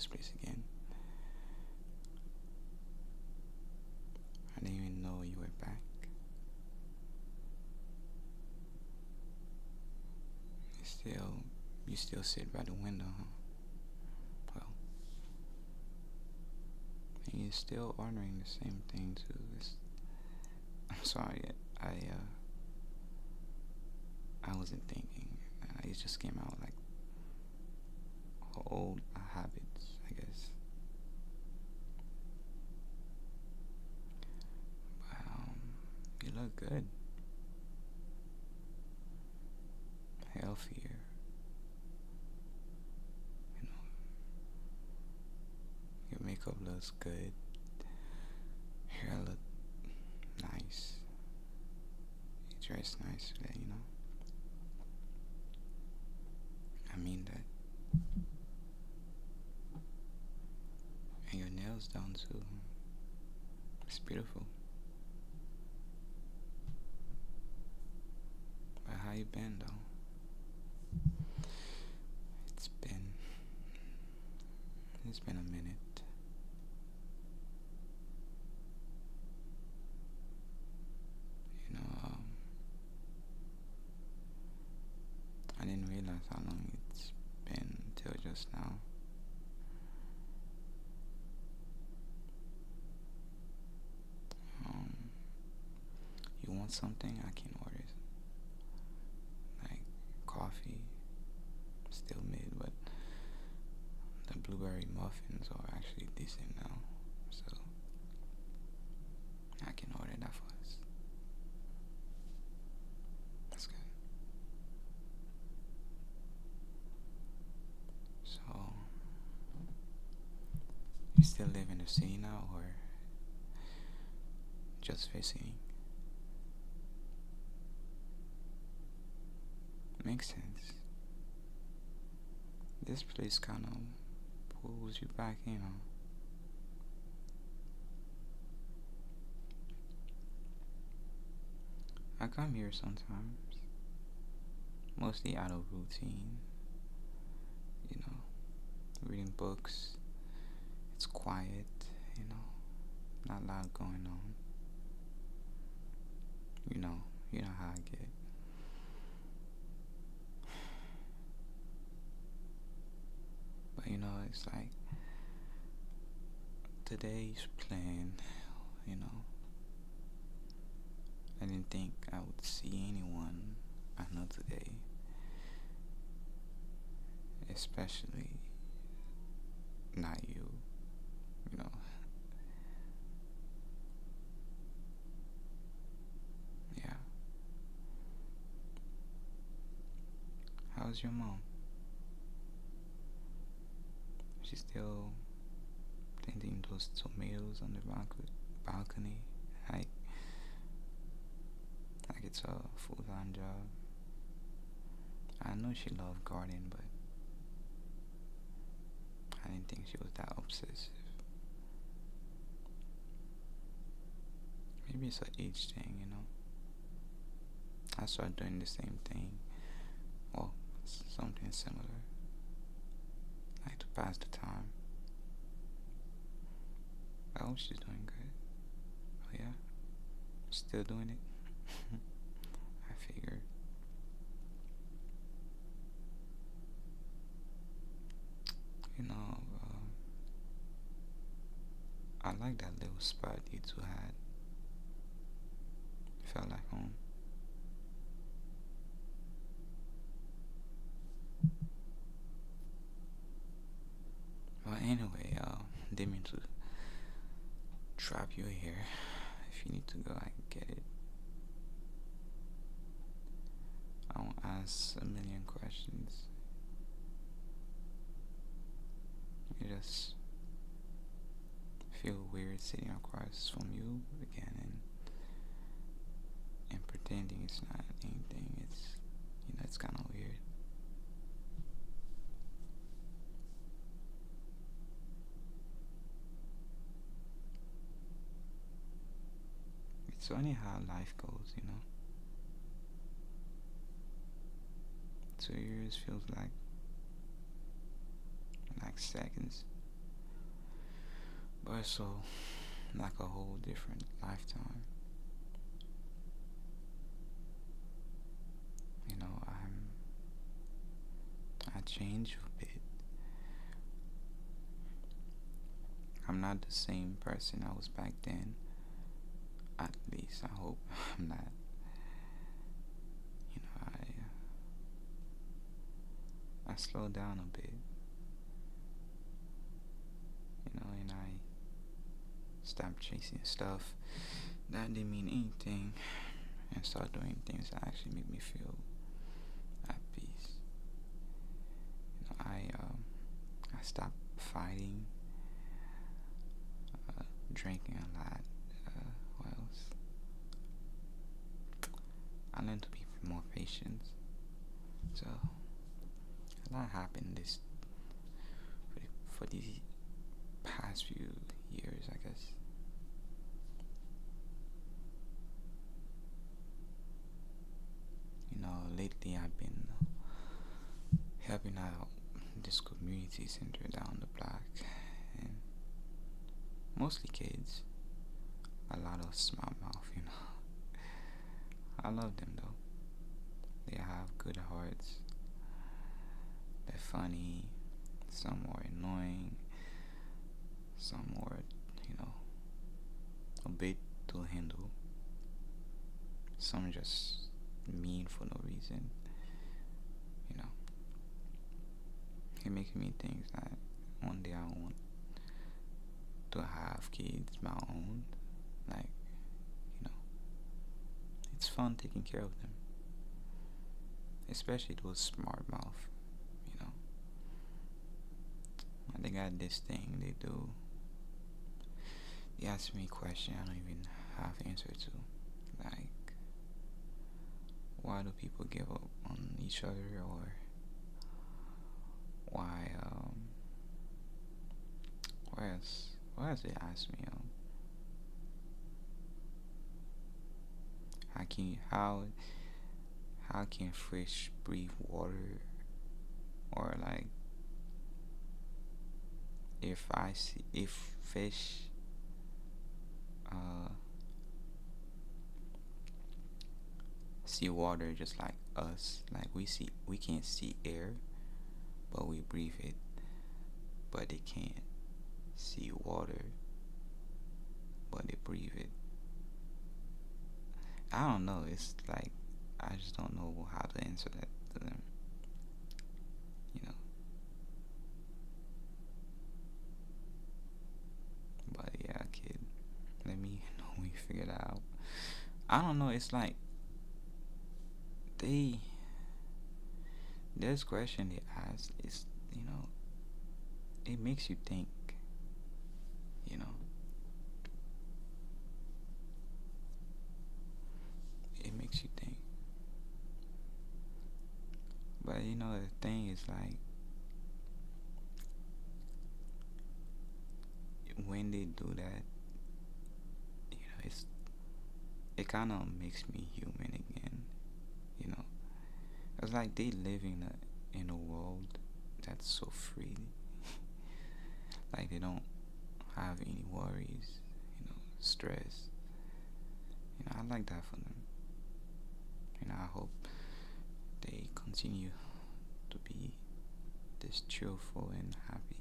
this place again. I didn't even know you were back. You still sit by the window, huh? Well, and you're still ordering the same thing too. I'm sorry, I wasn't thinking. It just came out like old habits, I guess. But you look good, healthier. You know, your makeup looks good. Hair look nice. You dress nice today, you know. I mean that. And your nails done too. It's beautiful. But how you been though? It's been it's been a minute. You know, I didn't realize how long it's been until just now. Um, you want something? I can order like coffee, still mid, but the blueberry muffins are actually decent now, so I can order that for us. That's good. So, you still live in the city now, or just visiting? Makes sense. This place kind of pulls you back in, huh? I come here sometimes, mostly out of routine, you know, reading books. It's quiet, you know, not a lot going on. You know how I get. But it's like today's plan, you know, I didn't think I would see anyone I know today, especially not you, you know. Yeah. How's your mom? She's still planting those tomatoes on the balcony, like it's a full-time job. I know she loved gardening, but I didn't think she was that obsessive. Maybe it's an age thing, you know. I started doing the same thing, or something similar, like to pass the time. I hope she's doing good. Oh yeah, still doing it. I figured. You know, I like that little spot you two had. Felt like home. Well, anyway, didn't mean to trap you here. If you need to go, I get it. I won't ask a million questions. You just feel weird sitting across from you again and pretending it's not anything. It's kind of weird. It's funny how life goes, you know. 2 years feels like seconds. But so, like a whole different lifetime. You know, I change a bit. I'm not the same person I was back then. At least I hope I'm not. You know, I slow down a bit. You know, and I stop chasing stuff that didn't mean anything and start doing things that actually make me feel at peace. You know, I stopped fighting, drinking a lot. What else? I learned to be more patient. So a lot happened this for these past few years, I guess. You know, lately I've been helping out this community center down the block, and mostly kids. A lot of smart mouth, you know. I love them though. They have good hearts. They're funny. Some more annoying. Some more, you know, a bit to handle. Some just mean for no reason. You know, it makes me think that one day I want to have kids my own. Like, you know, it's fun taking care of them, especially those smart mouth. You know, they got this thing they do. They ask me a question I don't even have answer to. Like, why do people give up on each other, or why what else they ask me, how can fish breathe water, or like, if fish uh see water just like us, like we can't see air, but we breathe it, but they can't see water, but they breathe it. I don't know. It's like I just don't know how to answer that to them. You know. But yeah, kid. Let me know when you figure that out. I don't know. It's like they this question they ask is, you know, it makes you think. You know, it makes you think. But you know, the thing is like when they do that, you know, it kind of makes me human again. You know, it's like they live in a world that's so free. Like they don't have any worries, you know, stress. You know, I like that for them. You know, I hope they continue to be this cheerful and happy.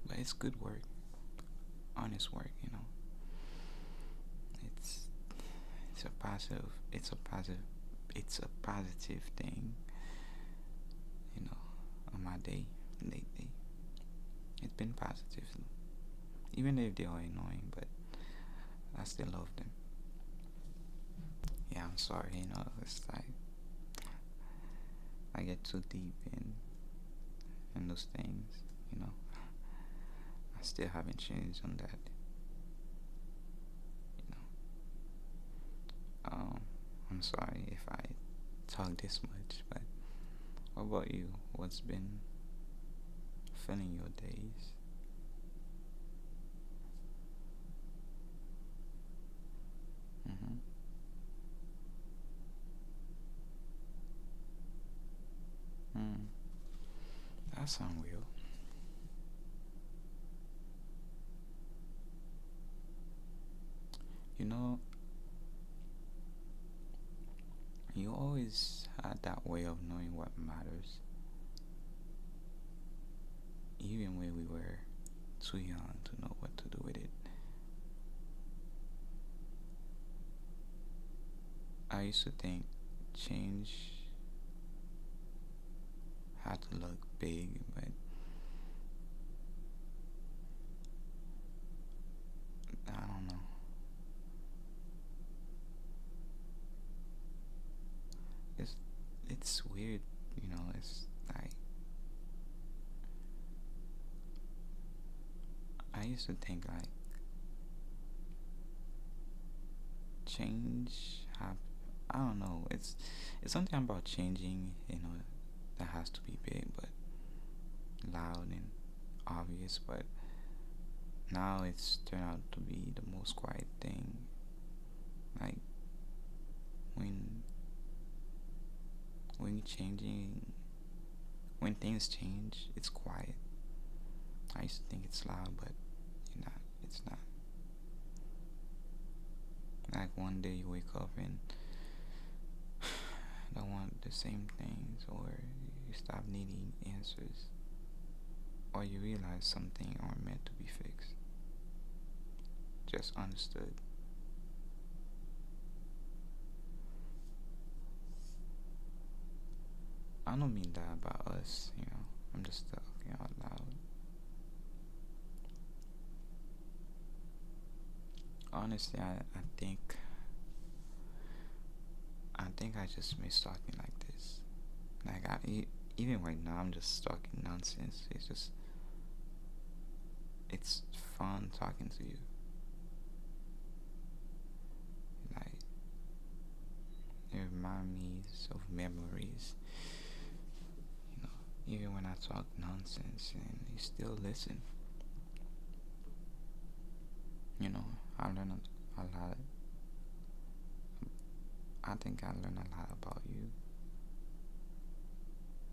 But it's good work, honest work. You know, it's it's a positive, it's a positive, it's a positive thing. You know, on my day lately, it's been positive, even if they are annoying, but I still love them. Yeah, I'm sorry. You know, it's like I get too deep in those things. You know, I still haven't changed on that. You know, I'm sorry if I talk this much, but what about you? What's been filling your days? Mm-hmm. Mm. That sounds real. You know, you always had that way of knowing what matters, even when we were too young to know what to do with it. I used to think change had to look big, but I don't know. It's it's weird, you know. It's like I used to think like change have I don't know. It's something about changing, you know, that has to be big, but loud and obvious. But now it's turned out to be the most quiet thing. Like when when changing when things change, it's quiet. I used to think it's loud, but you're not. It's not. Like one day you wake up and don't want the same things, or you stop needing answers, or you realize something aren't meant to be fixed, just understood. I don't mean that about us, you know. I'm just talking out loud. Honestly, I think I just miss talking like this. Like even right now, I'm just talking nonsense. It's fun talking to you. Like it reminds me of memories. You know, even when I talk nonsense and you still listen. You know, I learn a lot. I think I learned a lot about you,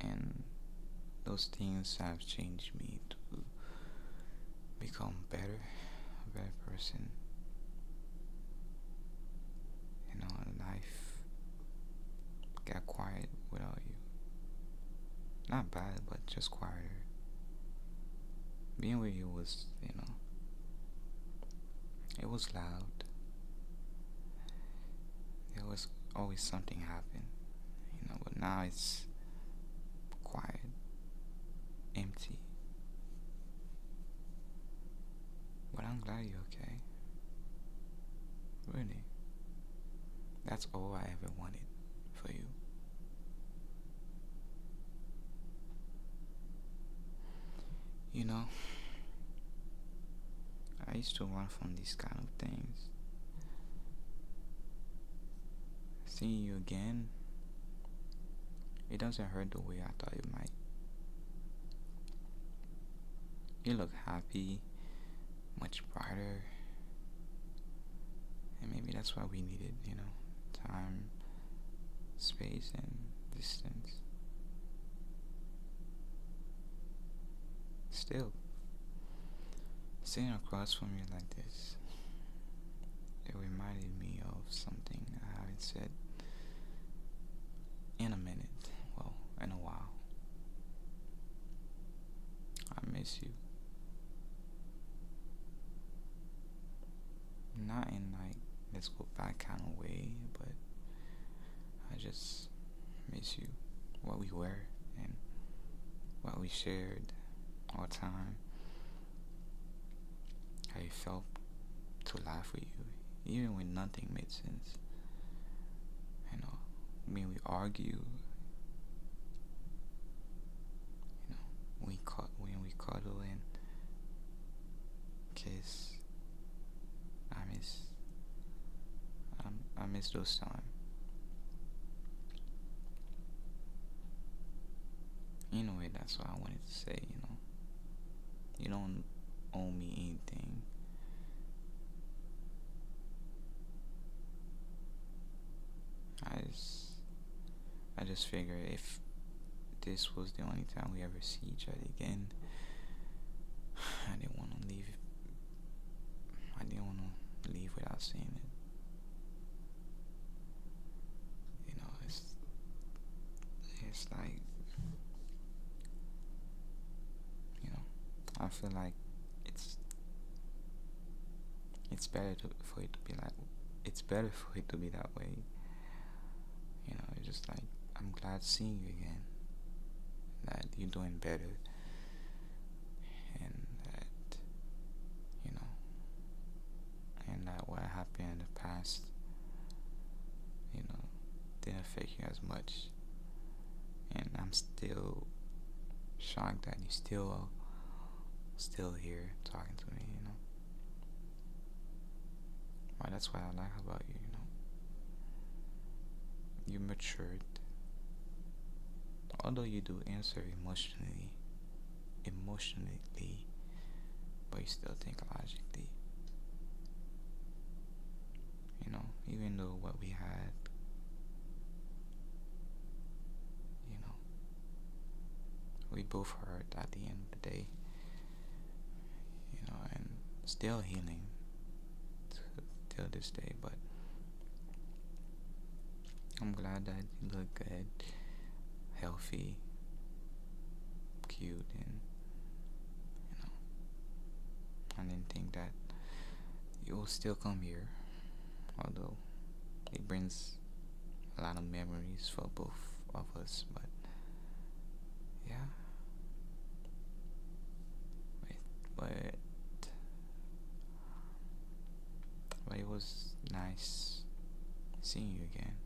and those things have changed me to become a better person. You know, life got quiet without you. Not bad, but just quieter. Being with you was, you know, it was loud. There was always something happen, you know, but now it's quiet, empty. But I'm glad you're okay. Really. That's all I ever wanted for you. You know, I used to run from these kind of things. Seeing you again, it doesn't hurt the way I thought it might. You look happy, much brighter, and maybe that's what we needed, you know, time, space, and distance. Still, sitting across from you like this, it reminded me of something I haven't said in a minute. Well, in a while. I miss you. Not in like let's go back kind of way, but I just miss you. What we were and what we shared all the time. How you felt to laugh with you, even when nothing made sense. You know, when we argue, you know, when we cuddle and kiss. I miss, I miss those times. Anyway, that's what I wanted to say. You know, you don't owe me anything. I just, I just figure if this was the only time we ever see each other again, I didn't want to leave. I didn't want to leave without saying it. feel like it's it's better for it to be like it's better for it to be that way. It's just like I'm glad seeing you again. That you're doing better, and that you know, and that what happened in the past, you know, didn't affect you as much. And I'm still shocked that you're still here talking to me. Well, that's what I like about you. You matured. Although you do answer emotionally, but you still think logically. Even though what we had, you know, we both hurt at the end of the day, and still healing till this day. But I'm glad that you look good, healthy, cute, and I didn't think that you will still come here, although it brings a lot of memories for both of us. But yeah, but but it was nice seeing you again.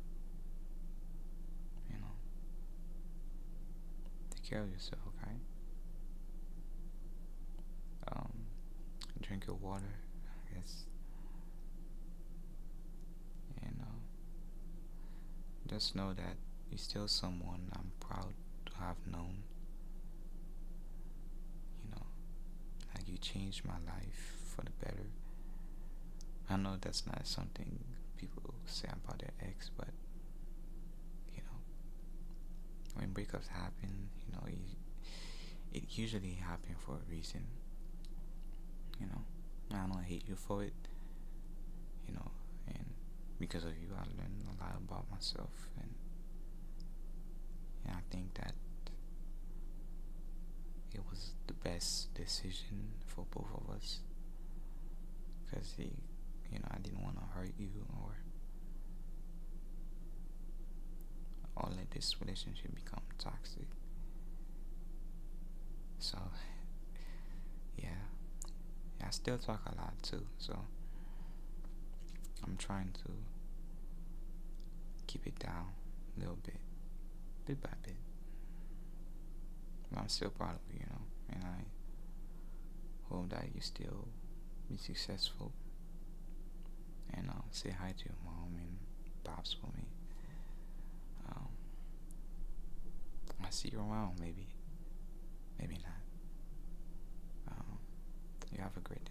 Take care of yourself, okay? Um, Drink your water, I guess, and just know that you're still someone I'm proud to have known. Like you changed my life for the better. I know that's not something people say about their ex, but when breakups happen, it usually happen for a reason. I don't hate you for it, and because of you, I learned a lot about myself, and I think that it was the best decision for both of us, because I didn't want to hurt you or let this relationship become toxic. So yeah, I still talk a lot too, so I'm trying to keep it down a little bit by bit. But I'm still proud of you, and I hope that you still be successful, and say hi to your mom and pops for me. I see you around, maybe not. You have a great day.